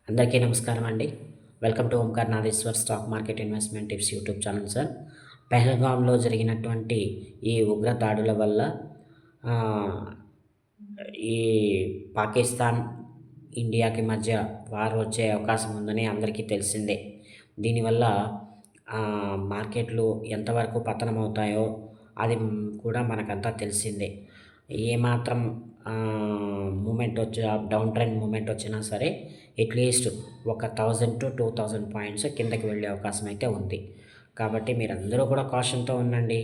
అందరికీ నమస్కారం అండి. Welcome to Omkar Nageshwar stock market investment tips YouTube channel sir. పెహల్గాంలో జరిగినటువంటి ఈ ఉగ్ర దాడుల వల్ల ఆహ్, ఈ పాకిస్తాన్, ఇండియాకి మధ్య వార్ వచ్చే అవకాశం ఉందని అందరికీ తెలిసిందే. దీనివల్ల మార్కెట్లు ఎంతవరకు పతనమవుతాయో అది కూడా మనకంతా తెలిసిందే. ఏమాత్రం మూమెంట్ వచ్చి డౌన్ ట్రెండ్ మూమెంట్ వచ్చినా సరే అట్‌లీస్ట్ ఒక 1000-2000 పాయింట్స్ కిందకి వెళ్ళే అవకాశం అయితే ఉంది. కాబట్టి మీరందరూ కూడా కాషన్‌తో ఉండండి.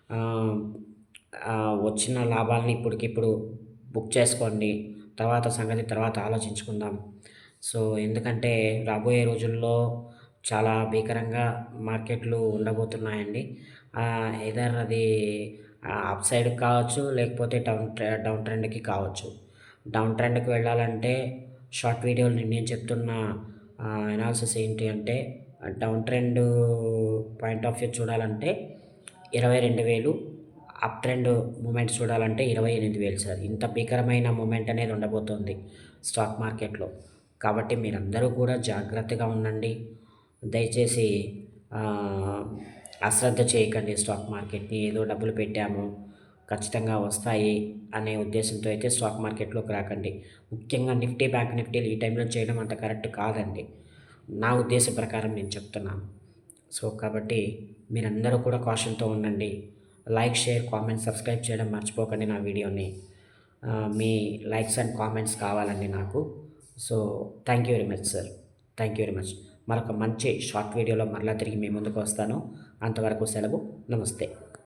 ఆహ్, వచ్చిన లాభాల్ని ఇప్పటికిప్పుడు బుక్ చేసుకోండి. తర్వాత సంగతి తర్వాత ఆలోచించుకుందాం. సో, ఎందుకంటే రాబోయే రోజుల్లో చాలా భీకరంగా మార్కెట్లు ఉండబోతున్నాయండి. ఎయిదర్ అది అప్ సైడ్‌కి కావచ్చు, లేకపోతే డౌన్ ట్రెండ్‌కి కావచ్చు. డౌన్ ట్రెండ్‌కి వెళ్ళాలంటే షార్ట్ వీడియోలు నేను చెప్తున్న అనాలిసిస్ ఏంటి అంటే down trend point of view చూడాలంటే 22,000, అప్ ట్రెండ్ మూమెంట్ చూడాలంటే 28,000 సార్. ఇంత భీకరమైన మూమెంట్ అనేది ఉండబోతోంది స్టాక్ మార్కెట్‌లో. కాబట్టి మీరందరూ కూడా జాగ్రత్తగా ఉండండి. దయచేసి ఆహ్, అశ్రద్ధ చేయకండి స్టాక్ మార్కెట్‌ని. ఏదో డబ్బులు పెట్టాము, ఖచ్చితంగా వస్తాయి అనే ఉద్దేశంతో అయితే స్టాక్ మార్కెట్‌లోకి రాకండి. ముఖ్యంగా నిఫ్టీ, బ్యాంక్ నిఫ్టీలు ఈ టైంలో చేయడం అంత కరెక్ట్ కాదండి. నా ఉద్దేశం ప్రకారం నేను చెప్తున్నాను. సో, కాబట్టి మీరందరూ కూడా కాషన్‌తో ఉండండి. లైక్, షేర్, కామెంట్, సబ్స్క్రైబ్ చేయడం మర్చిపోకండి నా వీడియోని. మీ లైక్స్ అండ్ కామెంట్స్ కావాలండి నాకు. So, thank you very much sir. Thank you very much. మరొక మంచి షార్ట్ వీడియోలో మరలా తిరిగి మీ ముందుకు వస్తాను. అంతవరకు సెలవు. నమస్తే.